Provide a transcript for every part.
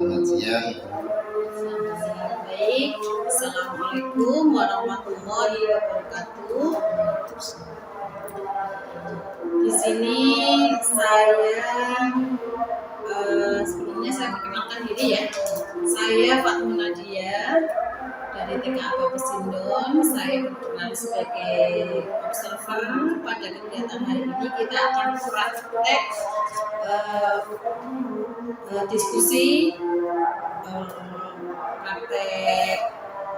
Selamat siang. Selamat siang, baik. Assalamualaikum warahmatullahi wabarakatuh. Di sini sebelumnya saya perkenalkan diri ya. Saya Fatma Nadia dari TKA Pepesindon. Saya berperan sebagai observer. Pada kegiatan hari ini kita akan praktek diskusi praktek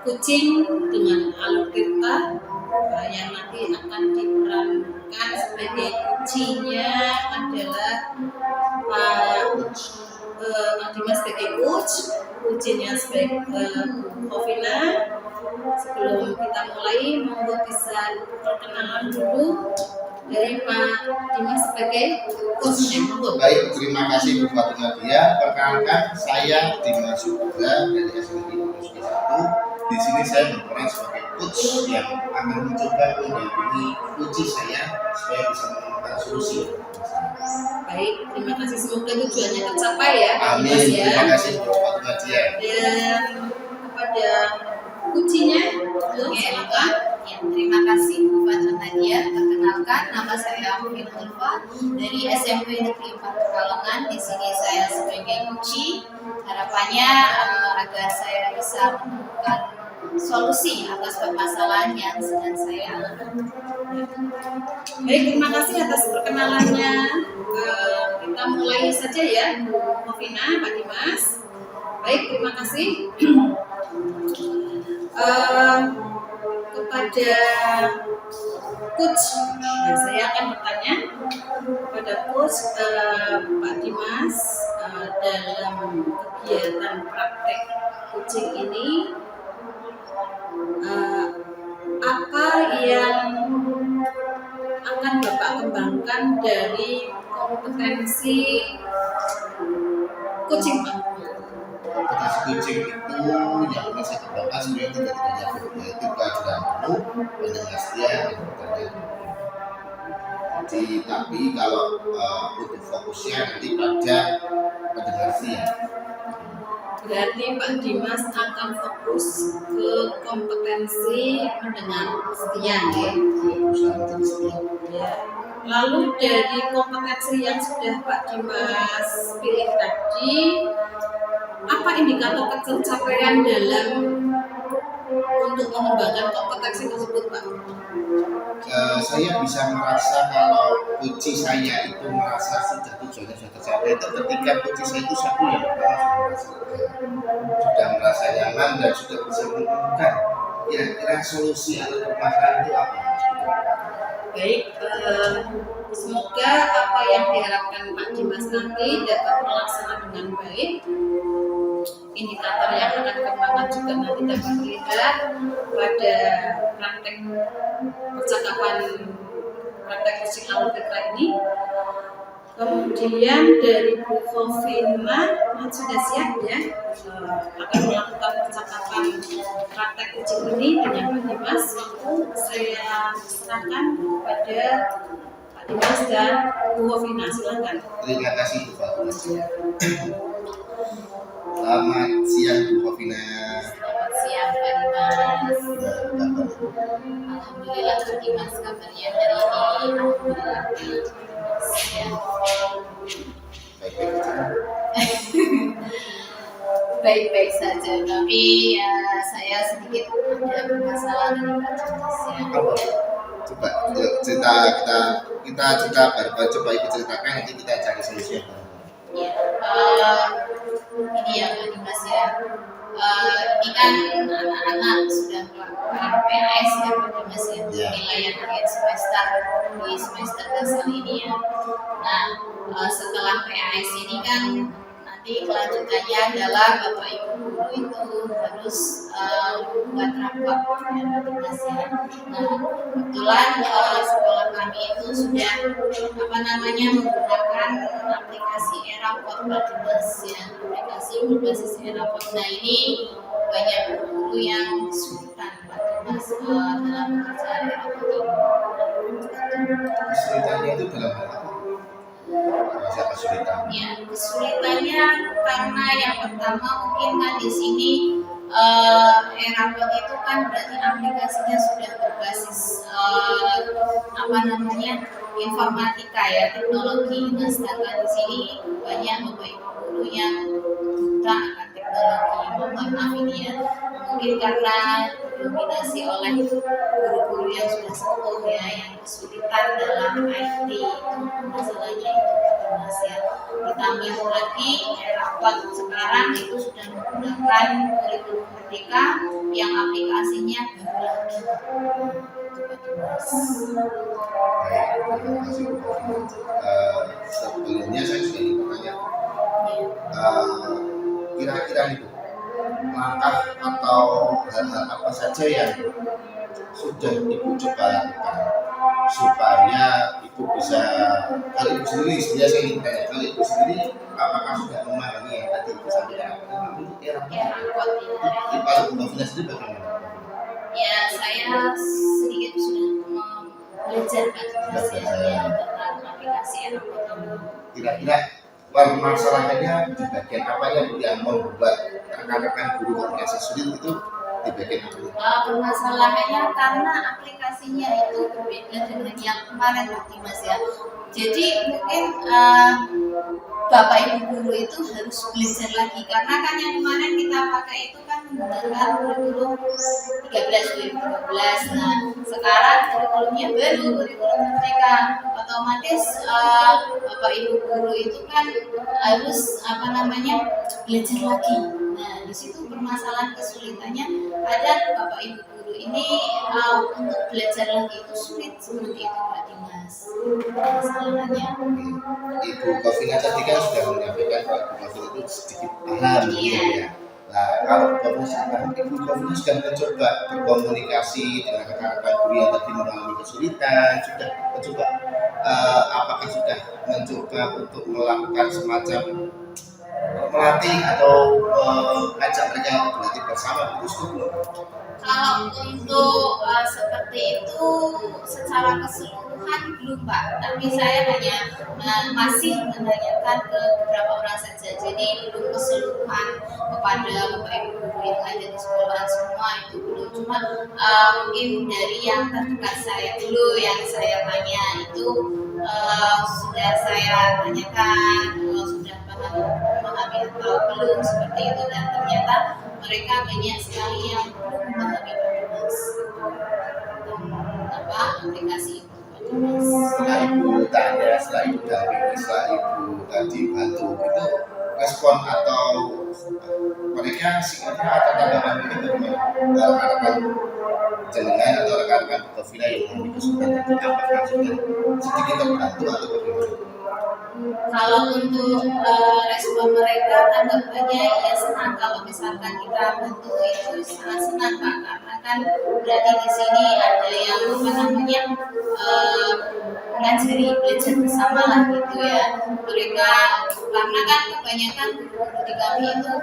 kucing dengan alur tirta yang nanti akan diperankan sebagai kucingnya adalah Pak Dimas sebagai kucingnya sebagai Bu Khofina. Sebelum kita mulai, monggo bisa perkenalan dulu dari Pak Dimas sebagai coachnya. Baik, terima kasih Bu Fatma Nadia. Perkenalkan, saya Dimas Suputra dari SMK Universitas 1. Di sini saya berperan sebagai coach yang akan mencoba mendampingi kucing saya supaya bisa menemukan solusi. Baik, terima kasih. Semoga tujuannya tercapai ya. Amin. Ya. Terima kasih Bu Fatma Nadia. Dan kepada kucingnya, silakan. Ya, terima kasih Bu Fatma Nadia. Perkenalkan, nama saya Mufina Ulfa dari SMP Negeri 4 Pekalongan. Di sini saya sebagai kunci. Harapannya agar saya bisa menemukan solusi atas permasalahan yang sedang saya alami. Baik, terima kasih atas perkenalannya. Kita mulai saja ya, Bu Khofina, Pak Dimas. Baik, terima kasih. Kepada coach, saya akan bertanya kepada coach Pak Dimas dalam kegiatan praktek kucing ini apa yang akan Bapak kembangkan dari kompetensi kucing Pak? Kompetensi kucing itu yang ingin saya kembangkan sebenarnya tidak yaitu kehadiran penuh, pendengar setia, dan bertanya. Tapi kalau untuk fokusnya nanti pada pendengar setia. Berarti Pak Dimas akan fokus ke kompetensi mendengar setia ya. Lalu dari kompetensi yang sudah Pak Dimas pilih tadi, apa indikator pencapaian dalam untuk mengembangkan kompetensi tersebut, Pak? Saya bisa merasa kalau kunci saya itu merasa tujuannya sudah tercapai itu ketika kunci saya itu satu yang pertama sudah merasa nyaman dan sudah bisa menemukan kira-kira solusi atau permasalahan itu apa. Baik, semoga apa yang diharapkan Pak Dimas nanti dapat terlaksana dengan baik. Indikator yang akan dikembangkan juga nanti dapat terlihat pada praktek percakapan praktek kucing alur tirta ini. Kemudian dari Bu Khofina sudah siap ya akan melakukan percakapan praktek kucing ini dengan Pak Dimas. Saya serahkan kepada Pak Dimas dan Bu Khofina, silakan. Terima kasih Bu Fatma. Selamat siang Bu Khofina. Selamat siang Pak Dimas. Alhamdulillah Pak Dimas, kabarnya hari ini alhamdulillah baik-baik saja, tapi ya saya sedikit ada masalah dengan Pak Dimas ya. Coba kita coba ikut ceritakan, nanti kita cari solusi. Ya, ini ya Pak Dimas ya. Ini kan anak-anak sudah melakukan PAS ya Pak Dimas ya, penilaian akhir semester di semester dasar ini ya. Nah, setelah PAS ini kan nanti kelanjutannya adalah Bapak Ibu guru itu harus membuat rapor ya Pak Dimas ya. Nah, kebetulan sekolah kami itu sudah menggunakan aplikasi e-rapor Pak Dimas ya, aplikasi berbasis e-rapor. Nah, ini banyak guru yang kesulitan Pak Dimas dalam mengerjakan e-rapor ini. Kesulitannya itu dalam hal apa? Masa kesulitan. Ya, kesulitannya karena yang pertama mungkin kan di sini Erapot itu kan berarti aplikasinya sudah berbasis apa namanya informatika ya, teknologi. Nah, sedangkan di sini banyak bapak ibu guru yang buta akan teknologi. Mohon maaf ini ya, mungkin karena didominasi oleh guru-guru yang sudah sepuh ya, yang kesulitan dalam IT itu masalahnya itu Mas ya. Ditambah lagi Erapot sekarang itu sudah menggunakan kurikulum merdeka yang aplikasinya baru lagi. Baik, terima kasih Bu Kofi. Sebelumnya saya sudah ingin bertanya, kira-kira nih Bu, langkah atau hal-hal apa saja yang sudah Ibu coba lakukan supaya Ibu bisa, kalau Ibu sendiri, sebenarnya saya ingin tanya, kalau Ibu sendiri apakah sudah memahami yang tadi Ibu sampaikan itu Erapot itu kalau Bu Kofi sendiri bagaimana? ya, saya sedikit sudah belajar Mas ya tentang aplikasi Erapot ini. Kira-kira masalahnya di bagian apa yang membuat rekan-rekan guru merasa sulit itu di bagian apa? Permasalahannya karena aplikasinya itu berbeda dengan yang kemarin tadi Mas ya. Jadi mungkin Bapak Ibu guru itu harus belajar lagi karena kan yang kemarin kita pakai itu kan menggunakan kurikulum 13 2013. Nah, sekarang kurikulumnya baru, kurikulum merdeka. Otomatis Bapak Ibu guru itu kan harus apa namanya belajar lagi. Nah, di situ permasalahan kesulitannya ada Bapak Ibu guru ini untuk belajar lagi itu sulit seperti itu Pak Dimas. Masalahnya. Ibu Kofina tadi kan sudah menyampaikan bahwa Ibu Kofina itu sedikit paham gitu ya. Nah, kalau Ibu Kofina sudah mencoba berkomunikasi dengan rekan-rekan guru yang tadi mengalami kesulitan, sudah mencoba apakah sudah mencoba untuk melakukan semacam melatih atau ajak mereka berlatih bersama itu sudah belum? Kalau untuk seperti itu secara keseluruhan belum Pak, tapi saya hanya masih menanyakan ke beberapa orang saja, jadi belum keseluruhan kepada Bapak Ibu guru yang ada di sekolah semua itu belum, cuma mungkin dari yang terdekat saya dulu yang saya tanya itu sudah saya tanyakan sudah memahami atau belum seperti itu, dan ternyata mereka banyak sekali yang belum memahami Mas apa aplikasi itu. Setelah Ibu tanya, setelah Ibu dampingi, setelah Ibu tadi bantu, itu respon atau mereka sikapnya atau tanggapan mereka bagaimana? Rekan-rekan jenengan atau rekan-rekan Kofina yang mengalami kesulitan tadi, apakah sudah sedikit terbantu atau bagaimana? Kalau untuk respon mereka tanggapannya ya senang, kalau misalkan kita bantu itu sangat senang Pak, karena kan berarti di sini ada yang apa namanya mengajari belajar bersama lah gitu ya mereka, karena kan kebanyakan guru di kami itu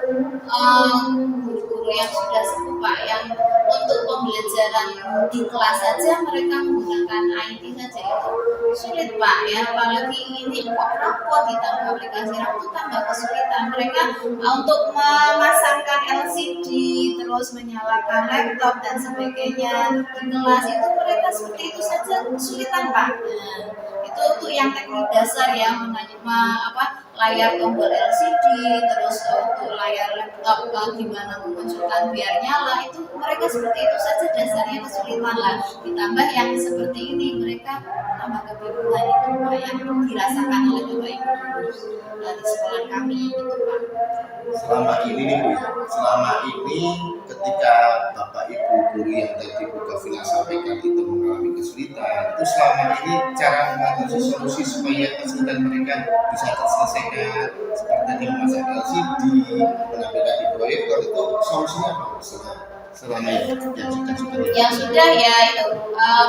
guru-guru yang sudah sepuh Pak, yang untuk pembelajaran di kelas saja mereka menggunakan IT saja itu sulit Pak ya, apalagi ini kok rapot ditambah aplikasi rapot tambah kesulitan mereka untuk memasangkan LCD terus menyalakan laptop dan sebagainya di kelas itu mereka seperti itu saja kesulitan Pak. Nah, itu untuk yang teknik dasar ya, layar tombol LCD terus untuk layar laptop gimana memunculkan biar nyala, itu mereka seperti itu saja dasarnya kesulitan lah, ditambah yang seperti ini mereka tambah kebingungan itu Pak yang dirasakan oleh Bapak Ibu di sekolah kami gitu Pak. Selama ini nih Bu, selama ini ketika Bapak Ibu guru yang tadi Bu Kofina sampaikan itu mengalami kesulitan, itu selama ini cara mengatasi solusi supaya kesulitan mereka bisa terselesaikan seperti tadi memasang LCD, menampilkan di proyektor, itu solusinya apa Bu? Selama ini yang sudah ya itu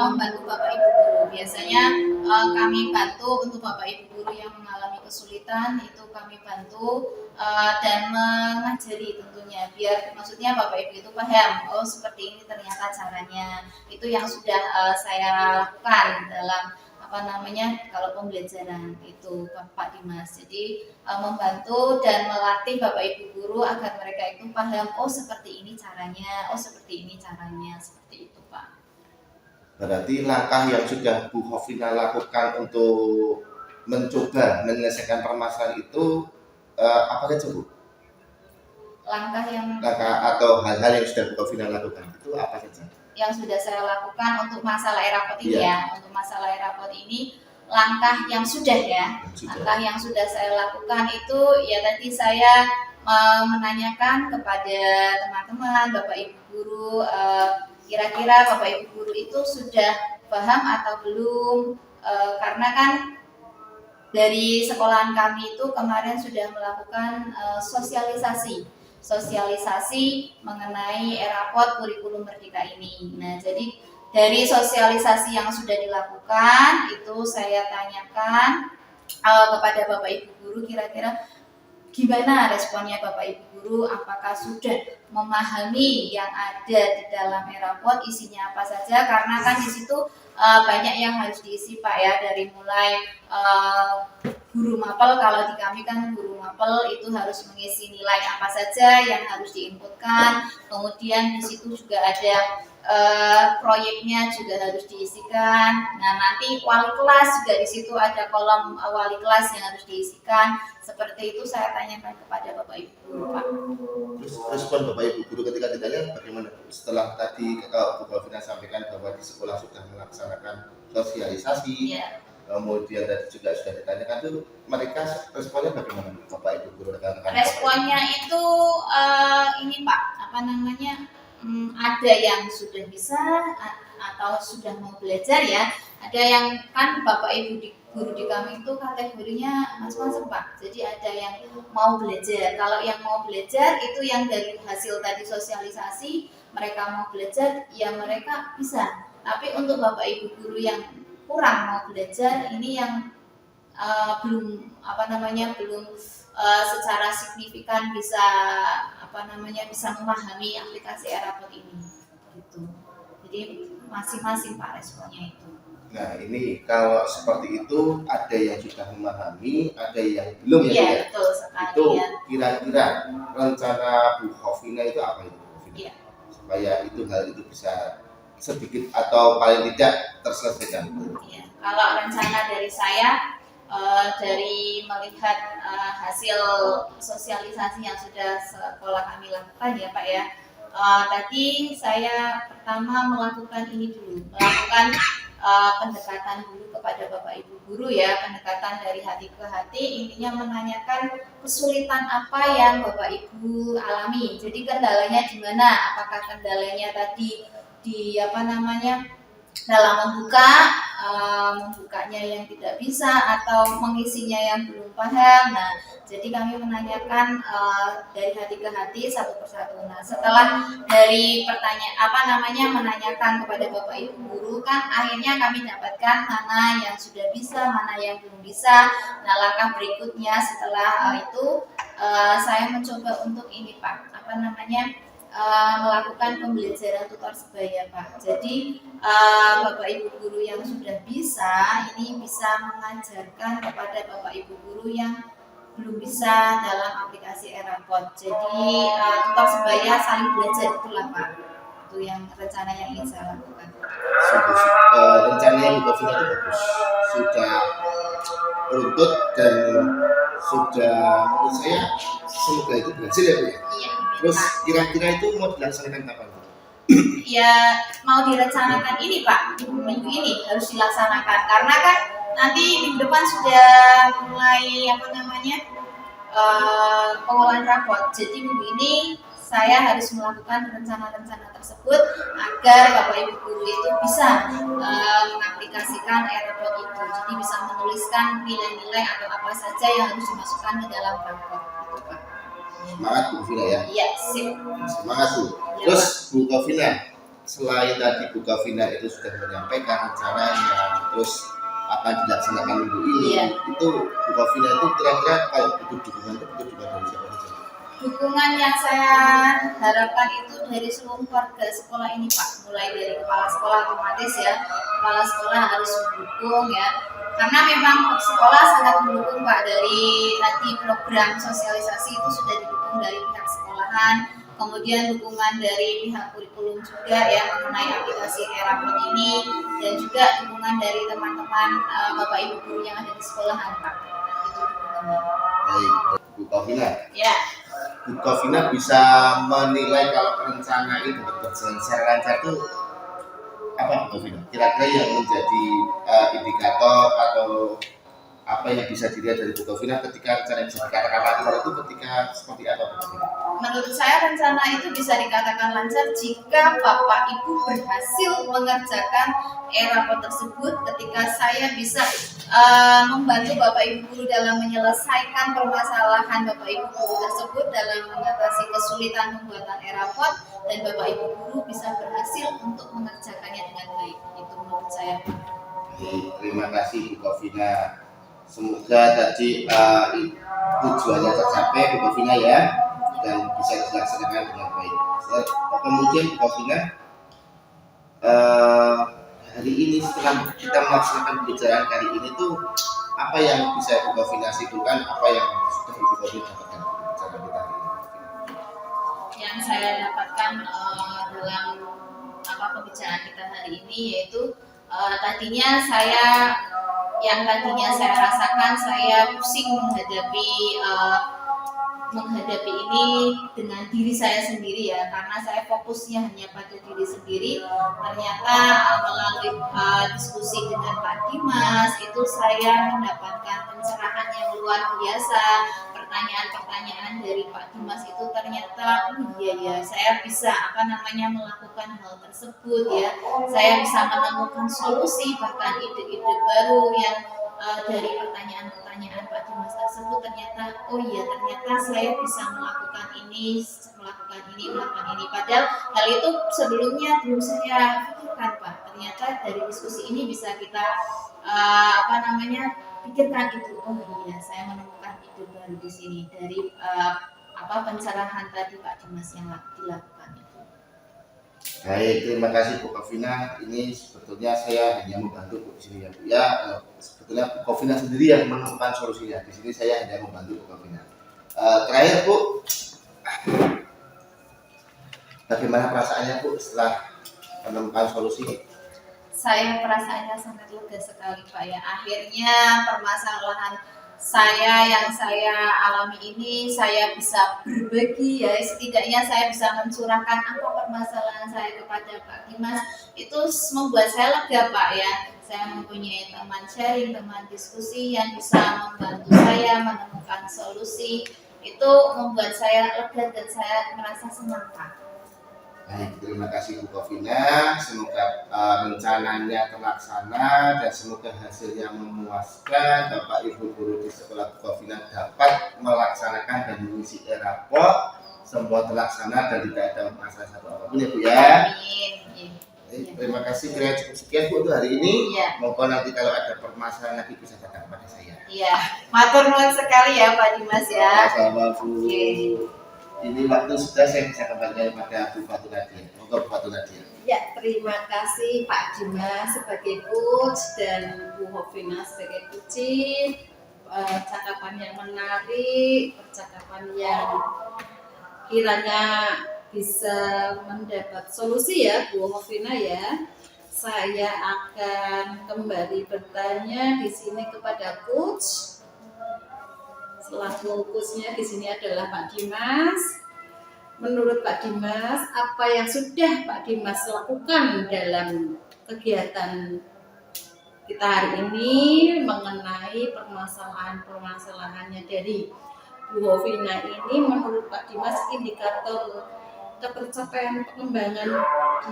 membantu Bapak Ibu guru, biasanya kami bantu untuk Bapak Ibu guru yang mengalami kesulitan itu kami bantu dan mengajari tentunya biar maksudnya Bapak Ibu itu paham oh seperti ini ternyata caranya, itu yang sudah saya lakukan dalam kalau pembelajaran itu Pak Dimas. Jadi membantu dan melatih Bapak Ibu guru agar mereka itu paham, oh seperti ini caranya, seperti itu Pak. Berarti langkah yang sudah Bu Hovina lakukan untuk mencoba menyelesaikan permasalahan itu apa saja Bu? Langkah atau hal-hal yang sudah Bu Hovina lakukan itu apa saja? Yang sudah saya lakukan untuk masalah e-rapot ini untuk masalah e-rapot ini, langkah yang sudah langkah yang sudah saya lakukan itu ya tadi saya menanyakan kepada teman-teman Bapak Ibu guru, kira-kira Bapak Ibu guru itu sudah paham atau belum, karena kan dari sekolahan kami itu kemarin sudah melakukan sosialisasi mengenai e-rapot kurikulum merdeka ini. Nah, jadi dari sosialisasi yang sudah dilakukan itu saya tanyakan kepada Bapak Ibu guru, kira-kira gimana responnya Bapak Ibu guru, apakah sudah memahami yang ada di dalam e-rapot, isinya apa saja, karena kan di situ banyak yang harus diisi Pak ya, dari mulai guru mapel, kalau di kami kan guru mapel itu harus mengisi nilai apa saja yang harus diinputkan, kemudian di situ juga ada proyeknya juga harus diisikan. Nah, nanti wali kelas juga di situ ada kolom wali kelas yang harus diisikan. Seperti itu saya tanyakan kepada Bapak Ibu guru Pak. Terus respon Bapak Ibu guru ketika ditanya bagaimana setelah tadi Bu Hovina sampaikan bahwa di sekolah sudah melaksanakan sosialisasi, kemudian tadi juga sudah ditanyakan tuh, mereka responnya bagaimana Bapak Ibu guru rekan-rekan? Responnya itu ini Pak, ada yang sudah bisa atau sudah mau belajar ya. Ada yang kan Bapak Ibu guru di kami itu kategorinya macam-macam Pak. Jadi ada yang mau belajar. Kalau yang mau belajar itu yang dari hasil tadi sosialisasi, mereka mau belajar ya mereka bisa. Tapi untuk Bapak Ibu guru yang kurang mau belajar, ini yang belum secara signifikan bisa memahami aplikasi e-rapot ini gitu. Jadi masing-masing Pak responnya itu. Nah, ini kalau seperti itu ada yang sudah memahami, ada yang belum ya. Betul sekali. Itu kira-kira rencana Bu Hovina itu apa itu? Iya. Supaya hal itu bisa sedikit atau paling tidak terselesaikan. Iya. Kalau rencana dari saya, dari melihat hasil sosialisasi yang sudah sekolah kami lakukan ya Pak ya, tadi saya pertama melakukan pendekatan dulu kepada Bapak Ibu guru ya, pendekatan dari hati ke hati, intinya menanyakan kesulitan apa yang Bapak Ibu alami. Jadi kendalanya di mana? Apakah kendalanya tadi di dalam membukanya yang tidak bisa atau mengisinya yang belum paham. Nah, jadi kami menanyakan dari hati ke hati satu persatu. Nah, setelah dari menanyakan kepada Bapak Ibu guru, kan akhirnya kami dapatkan mana yang sudah bisa, mana yang belum bisa. Nah, langkah berikutnya setelah itu saya mencoba untuk ini Pak, melakukan pembelajaran tutor sebaya Pak. Jadi Bapak Ibu guru yang sudah bisa ini bisa mengajarkan kepada Bapak Ibu guru yang belum bisa dalam aplikasi e-rapot. Jadi tutor sebaya saling belajar, itulah Pak. Itu yang rencana yang ingin saya lakukan. Rencananya Bu Hovina itu bagus, sudah runtut dan sudah menurut saya semoga itu berhasil ya Bu ya. Iya. Terus kira-kira itu mau dilaksanakan kapan? Ya mau direncanakan ini Pak, minggu ini harus dilaksanakan karena kan nanti minggu depan sudah mulai pengolahan rapot. Jadi minggu ini saya harus melakukan rencana-rencana tersebut agar Bapak Ibu guru itu bisa mengaplikasikan e-rapot itu. Jadi bisa menuliskan nilai-nilai atau apa saja yang harus dimasukkan ke dalam rapot. Gitu, Pak. Semangat Bu Hovina ya. Iya, sip. Semangat Bu. Terus Bu Hovina, selain tadi Bu Hovina itu sudah menyampaikan rencananya, terus akan dilaksanakan minggu ini, itu Bu Hovina itu kira-kira kalau butuh dukungan itu butuh dukungan dari siapa saja? dukungan yang saya harapkan itu dari seluruh warga sekolah ini Pak, mulai dari kepala sekolah otomatis ya, kepala sekolah harus mendukung ya, karena memang sekolah sangat mendukung Pak, dari tadi program sosialisasi itu sudah didukung dari pihak sekolahan, kemudian dukungan dari pihak kurikulum juga ya mengenai aplikasi Erapot ini, dan juga dukungan dari teman-teman Bapak Ibu guru yang ada di sekolahan Pak. Itu dukungannya. Baik, Bu Kofina. Ya. Bu Kofina bisa menilai kalau rencana itu berjalan secara lancar itu apa Bu Kofina? Kira-kira yang menjadi indikator atau apa yang bisa dilihat dari Bu Kofina ketika rencana bisa dikatakan lancar itu ketika seperti apa Bu Kofina? Menurut saya rencana itu bisa dikatakan lancar jika Bapak Ibu berhasil mengerjakan Erapot tersebut, ketika saya bisa membantu Bapak Ibu guru dalam menyelesaikan permasalahan Bapak Ibu guru tersebut dalam mengatasi kesulitan pembuatan Erapot, dan Bapak Ibu guru bisa berhasil untuk mengerjakannya dengan baik. Itu menurut saya. Baik, terima kasih Bu Kofina. Semoga tadi tujuannya tercapai Bu Kofina ya, dan bisa dilaksanakan dengan baik. Kemudian Bu Kofina, hari ini setelah kita melaksanakan pembelajaran kali ini tuh apa yang bisa Bu Kofina simpulkan, apa yang sudah Bu Kofina dapatkan dari pembelajaran kita hari ini? Yang saya dapatkan dalam pembicaraan kita hari ini yaitu tadinya saya rasakan saya pusing menghadapi ini dengan diri saya sendiri ya, karena saya fokusnya hanya pada diri sendiri. Ternyata melalui diskusi dengan Pak Dimas itu saya mendapatkan pencerahan yang luar biasa. Pertanyaan-pertanyaan dari Pak Dimas itu ternyata iya ya, saya bisa melakukan hal tersebut ya. Saya bisa menemukan solusi, bahkan ide-ide baru yang dari pertanyaan-pertanyaan Pak Dimas tersebut, ternyata saya bisa melakukan ini. Padahal hal itu sebelumnya belum saya pikirkan Pak. Ternyata dari diskusi ini bisa kita pikirkan itu. Oh iya, saya menemukan ide baru di sini dari pencerahan tadi Pak Dimas yang dilakukan itu. Baik, terima kasih Bu Kofina. Ini sebetulnya saya hanya membantu Bu di sini ya Bu ya. Sebetulnya Bu Kofina sendiri yang menemukan solusinya. Di sini saya hanya membantu Bu Kofina. Terakhir Bu, bagaimana perasaannya Bu setelah menemukan solusi? Saya perasaannya sangat lega sekali Pak ya. Akhirnya permasalahan yang saya alami ini saya bisa berbagi ya, setidaknya saya bisa mencurahkan apa permasalahan saya kepada Pak Dimas. Itu membuat saya lega Pak ya. Saya mempunyai teman sharing, teman diskusi yang bisa membantu saya menemukan solusi. Itu membuat saya lega dan saya merasa senang Pak. Baik, terima kasih Bu Kofina. Semoga rencananya terlaksana dan semoga hasilnya memuaskan. Bapak Ibu guru di sekolah Bu Kofina dapat melaksanakan dan mengisi Erapot. Semua terlaksana dan tidak ada masalah satu apapun ya Bu ya. Amin. Terima kasih, kira cukup sekian Bu untuk hari ini. Ya. Moga nanti kalau ada permasalahan lagi bisa datang pada saya. Iya, matur nuwun sekali ya Pak Dimas ya. Sama-sama Bu. Ini waktu sudah, saya bisa kembali kepada Bu Fatul Nadia. Moga Bu Fatul Nadia. Ya, terima kasih Pak Dimas sebagai coach dan Bu Hovina sebagai coaching. Percakapan yang menarik, percakapan yang kiranya bisa mendapat solusi ya Bu Hovina ya. Saya akan kembali bertanya di sini kepada coach. Selaku coachnya di sini adalah Pak Dimas. Menurut Pak Dimas, apa yang sudah Pak Dimas lakukan dalam kegiatan kita hari ini mengenai permasalahan-permasalahannya dari Bu Hovina ini, menurut Pak Dimas indikator ketercapaian pengembangan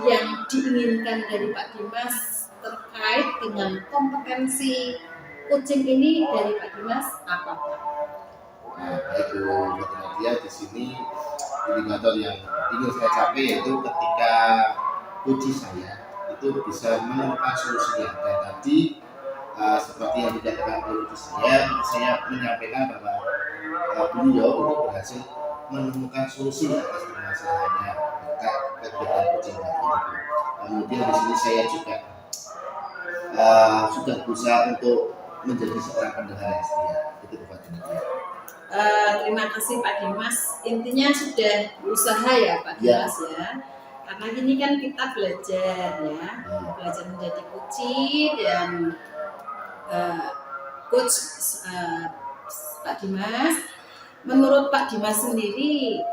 yang diinginkan dari Pak Dimas terkait dengan kompetensi coaching ini dari Pak Dimas apa Pak? Nah, baik Bu Fatul Nadia, di sini indikator yang ingin saya capai yaitu ketika coach saya itu bisa menemukan solusinya. Dan tadi seperti yang dikatakan oleh coach saya menyampaikan bahwa beliau itu berhasil menemukan solusi atas permasalahannya kegiatan kucing tadi itu. Kemudian di sini saya juga sudah berusaha untuk menjadi seorang pendengar yang setia. Itu Pak Nadia. Terima kasih Pak Dimas. Intinya sudah berusaha ya Pak Dimas ya. Karena ini kan kita belajar ya, belajar menjadi coach dan coach Pak Dimas. Menurut Pak Dimas sendiri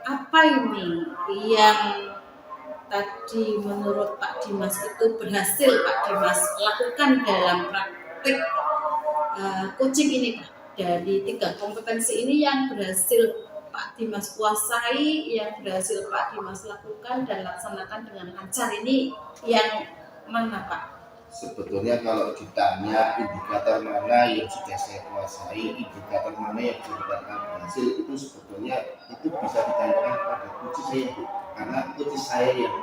apa ini yang tadi menurut Pak Dimas itu berhasil Pak Dimas lakukan dalam praktik coaching ini Pak? Dari 3 kompetensi ini yang berhasil Pak Dimas kuasai, yang berhasil Pak Dimas lakukan dan laksanakan dengan lancar ini yang mana Pak? Sebetulnya kalau ditanya indikator mana yang sudah saya kuasai, indikator mana yang bisa dikatakan berhasil, itu sebetulnya itu bisa ditanyakan pada coach saya, Bu. Karena coach saya yang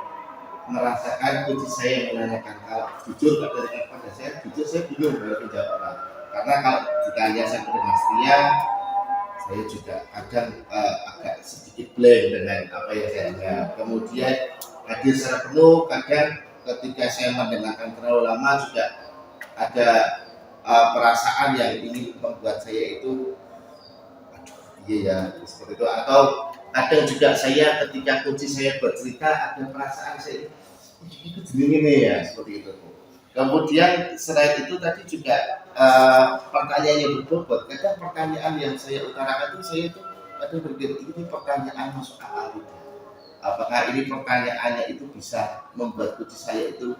merasakan, coach saya yang menanyakan. Kalau jujur pada saya, jujur saya bingung kalau menjawab apa. Karena kalau ditanya saya dengan setia, saya juga kadang agak sedikit blank dengan apa yang saya dengar. Kemudian hadir secara penuh, kadang ketika saya mendengarkan terlalu lama juga ada perasaan yang ingin membuat saya itu, aduh iya ya seperti itu. Atau kadang juga saya ketika kunci saya bercerita ada perasaan saya itu ini ya seperti itu. Kemudian selain itu tadi juga pertanyaan yang berbobot. Kadang pertanyaan yang saya utarakan itu saya itu kadang berpikir ini pertanyaan masuk akal tidak? Apakah ini pertanyaannya itu bisa membuat coach saya itu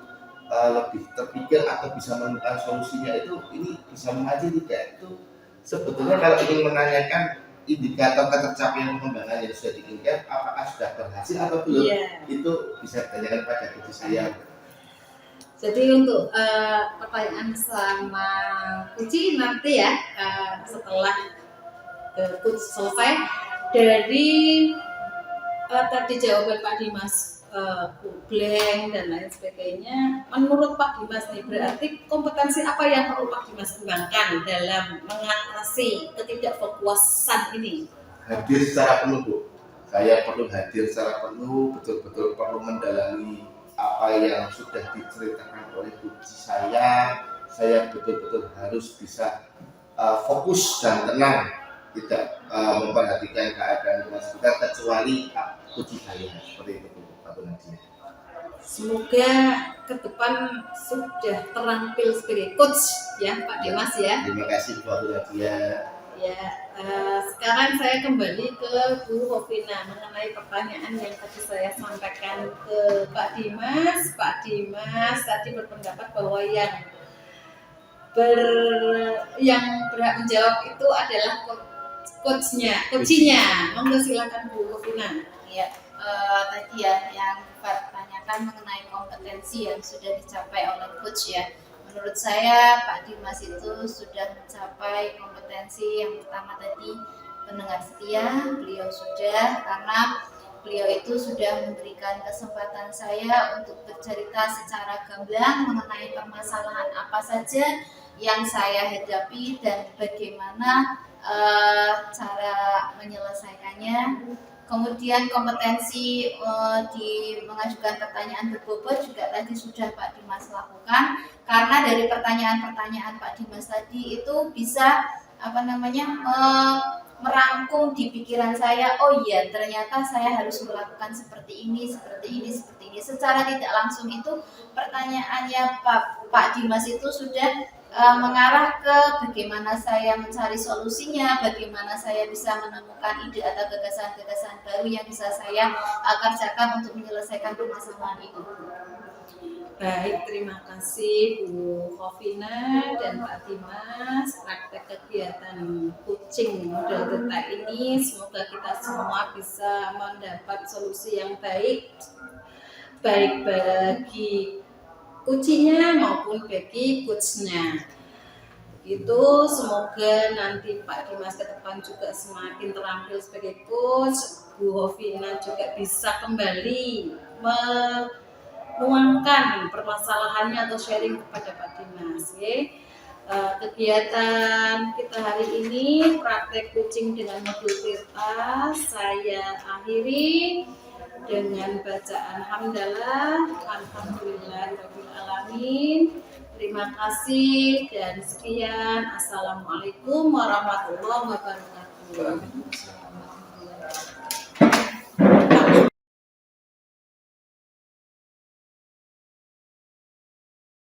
lebih terpikir atau bisa menemukan solusinya, itu ini bisa mengaji tidak? Itu sebetulnya kalau ingin menanyakan indikator ketercapaian pengembangan yang sudah diinginkan apakah sudah berhasil atau belum, itu bisa ditanyakan pada coach saya. Jadi untuk pertanyaan selama kunci nanti ya setelah coach selesai dari tadi jawaban Pak Dimas blank dan lain sebagainya. Menurut Pak Dimas nih berarti kompetensi apa yang perlu Pak Dimas kembangkan dalam mengatasi ketidakfokusan ini? Hadir secara penuh, Bu. Saya perlu hadir secara penuh, betul-betul perlu mendalami apa yang sudah diceritakan oleh coach saya betul-betul harus bisa fokus dan tenang, tidak memperhatikan keadaan rumah sekitar kecuali coach saya, seperti itu Pak Nadia. Semoga ke depan sudah terampil sebagai coach ya Pak Dimas ya. Terima kasih Pak Nadia. Ya, sekarang saya kembali ke Bu Hovina mengenai pertanyaan yang tadi saya sampaikan ke Pak Dimas. Pak Dimas tadi berpendapat bahwa yang berhak menjawab itu adalah coachnya. Monggo silakan Bu Hovina. Ya, tadi ya yang ditanyakan mengenai kompetensi yang sudah dicapai oleh coach ya. Menurut saya Pak Dimas itu sudah mencapai kompetensi yang pertama tadi pendengar setia. Beliau sudah, karena beliau itu sudah memberikan kesempatan saya untuk bercerita secara gamblang mengenai permasalahan apa saja yang saya hadapi dan bagaimana cara menyelesaikannya. Kemudian kompetensi di mengajukan pertanyaan berbobot juga tadi sudah Pak Dimas lakukan, karena dari pertanyaan-pertanyaan Pak Dimas tadi itu bisa merangkum di pikiran saya, oh iya ternyata saya harus melakukan seperti ini. Secara tidak langsung itu pertanyaannya Pak Dimas itu sudah mengarah ke bagaimana saya mencari solusinya, bagaimana saya bisa menemukan ide atau gagasan-gagasan baru yang bisa saya kerjakan untuk menyelesaikan permasalahan itu. Baik, terima kasih Bu Hovina dan Pak Dimas. Praktek kegiatan coaching model Geta ini semoga kita semua bisa mendapat solusi yang baik bagi coachnya maupun bagi coachnya. Itu semoga nanti Pak Dimas ke depan juga semakin terampil sebagai coach. Bu Hovina juga bisa kembali menuangkan permasalahannya atau sharing kepada Pak Dimas. Kegiatan kita hari ini praktek kucing dengan modul Tirta saya akhiri dengan bacaan hamdalah alhamdulillahirabbil alamin. Terima kasih dan sekian. Assalamualaikum warahmatullahi wabarakatuh.